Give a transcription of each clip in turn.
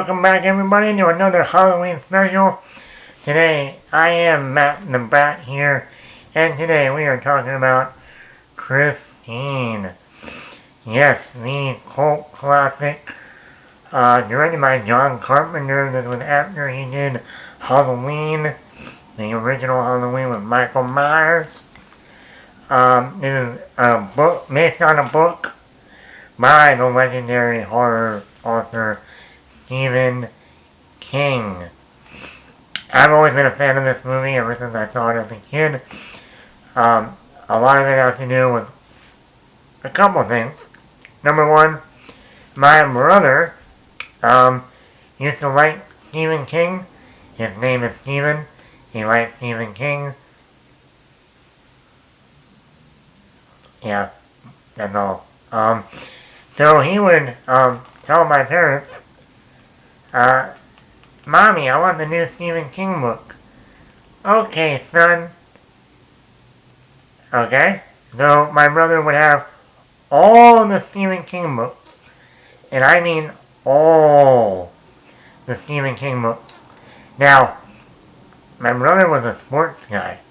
welcome back everybody to another Halloween special. Today I am Matt the Bat here, and today we are talking about Christine. Yes, the cult classic, directed by John Carpenter. This was after he did Halloween, the original Halloween with Michael Myers. This is a book based on a book by the legendary horror author Stephen King. I've always been a fan of this movie ever since I saw it as a kid. A lot of it has to do with a couple things. Number one, my brother used to like Stephen King. His name is Stephen. He likes Stephen King. Yeah, that's all. So he would tell my parents, Mommy, I want the new Stephen King book. Okay, son. Okay? So my brother would have all the Stephen King books. And I mean all the Stephen King books. Now, my brother was a sports guy.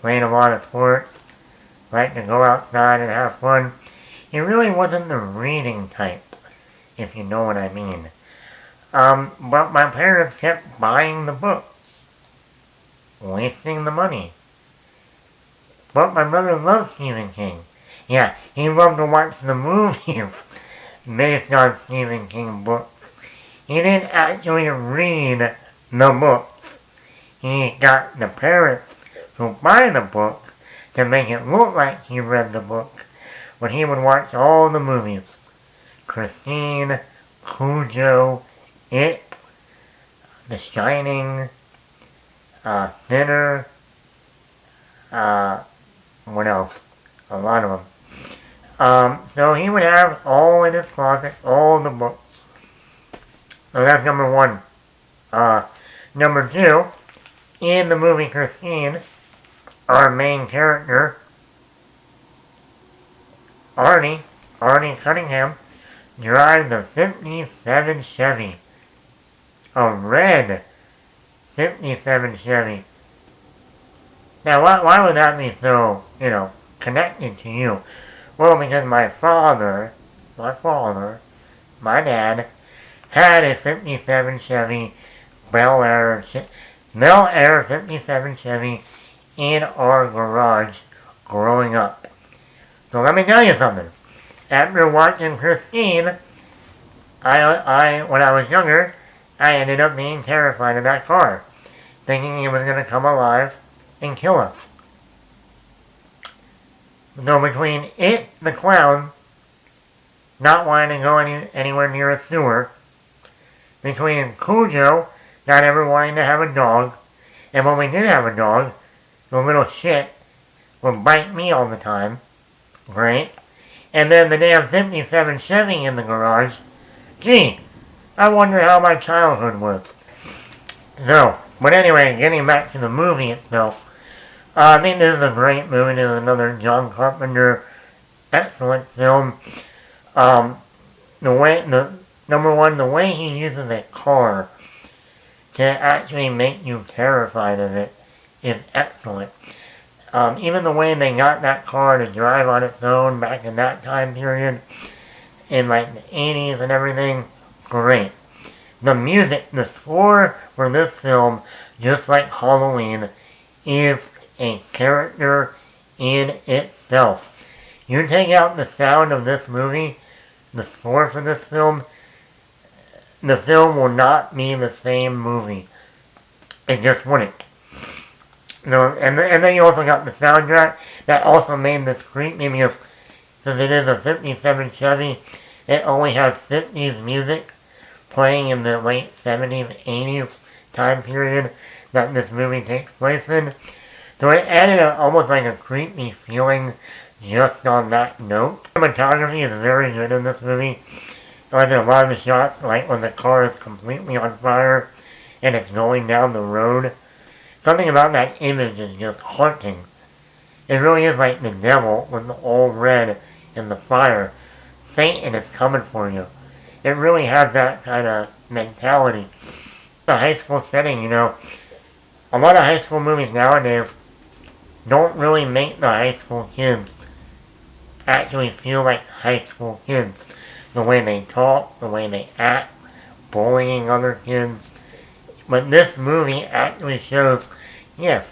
Played a lot of sports. Liked to go outside and have fun. He really wasn't the reading type, if you know what I mean. But my parents kept buying the books. Wasting the money. But my brother loved Stephen King. Yeah, he loved to watch the movies based on Stephen King books. He didn't actually read the books. He got the parents to buy the book to make it look like he read the book. But he would watch all the movies. Christine, Cujo, It, The Shining, Thinner, what else? A lot of them. So he would have all in his closet, all the books. So that's number one. Number two, in the movie Christine, our main character, Arnie Cunningham, drives a 57 Chevy. A red 57 Chevy. Now, why would that be so, connected to you? Well, because my dad, had a 57 Chevy Bel Air 57 Chevy in our garage growing up. So let me tell you something. After watching Christine, I when I was younger, I ended up being terrified of that car, thinking he was going to come alive and kill us. So between it, the clown, not wanting to go anywhere near a sewer, between Cujo, not ever wanting to have a dog, and when we did have a dog, the little shit would bite me all the time, right? And then the damn 57 Chevy in the garage. Gee, I wonder how my childhood was. So, but anyway, getting back to the movie itself, I think this is a great movie. This is another John Carpenter excellent film. Number one, the way he uses a car to actually make you terrified of it is excellent. Even the way they got that car to drive on its own back in that time period, in like the 80s and everything, great. The music, the score for this film, just like Halloween, is a character in itself. You take out the sound of this movie, the score for this film, the film will not be the same movie. It just wouldn't. No, and then you also got the soundtrack that also made this creepy because since it is a 57 Chevy, it only has 50s music playing in the late 70s, 80s time period that this movie takes place in. So it added almost like a creepy feeling just on that note. The cinematography is very good in this movie. Like a lot of the shots, like when the car is completely on fire and it's going down the road. Something about that image is just haunting. It really is like the devil with all red in the fire. Satan is coming for you. It really has that kind of mentality. The high school setting, you know, a lot of high school movies nowadays don't really make the high school kids actually feel like high school kids. The way they talk, the way they act, bullying other kids. But this movie actually shows, yes,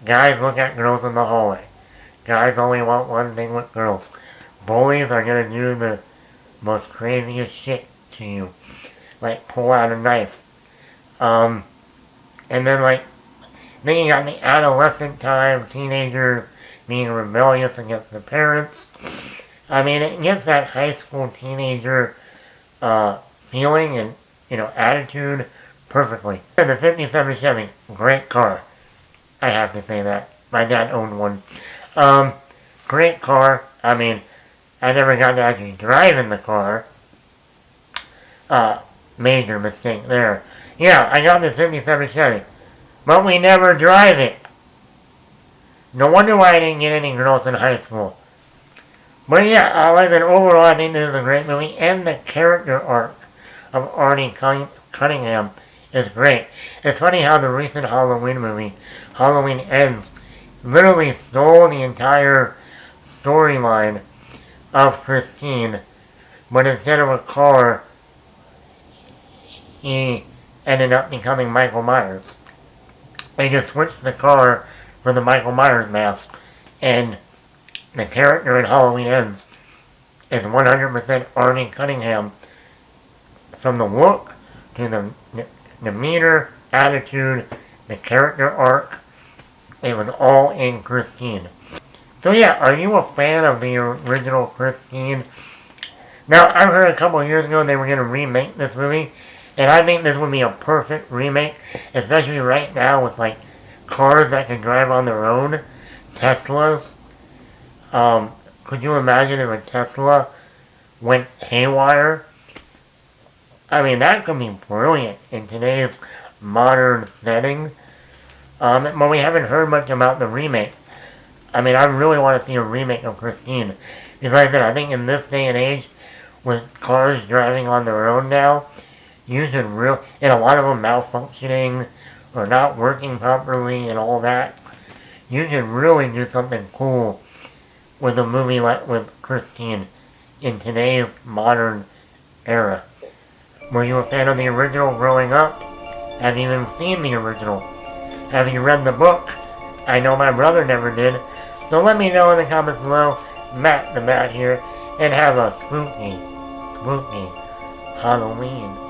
guys look at girls in the hallway. Guys only want one thing with girls. Bullies are gonna do the most craziest shit to you. Like pull out a knife. And then then you got the adolescent time, teenager being rebellious against the parents. I mean, it gives that high school teenager feeling and, attitude perfectly. And the 57 Chevy, great car. I have to say that. My dad owned one. Great car. I mean, I never got to actually drive in the car. Major mistake there. Yeah, I got the 57 Chevy. But we never drive it. No wonder why I didn't get any girls in high school. But yeah, overall I think this is a great movie. And the character arc of Arnie Cunningham is great. It's funny how the recent Halloween movie, Halloween Ends, literally stole the entire storyline of Christine. But instead of a car, he ended up becoming Michael Myers. They just switched the car for the Michael Myers mask. And the character in Halloween Ends is 100% Arnie Cunningham. From the look to the demeanor, attitude, the character arc, it was all in Christine. So yeah, are you a fan of the original Christine? Now, I heard a couple of years ago they were going to remake this movie, and I think this would be a perfect remake, especially right now with cars that can drive on their own, Teslas. Could you imagine if a Tesla went haywire? I mean, that could be brilliant in today's modern setting. But we haven't heard much about the remake. I mean, I really want to see a remake of Christine. Because like I said, I think in this day and age, with cars driving on their own now, you should and a lot of them malfunctioning or not working properly and all that, you should really do something cool with a movie like with Christine in today's modern era. Were you a fan of the original growing up? Have you even seen the original? Have you read the book? I know my brother never did. So let me know in the comments below. Matt the Bat here. And have a spooky Halloween.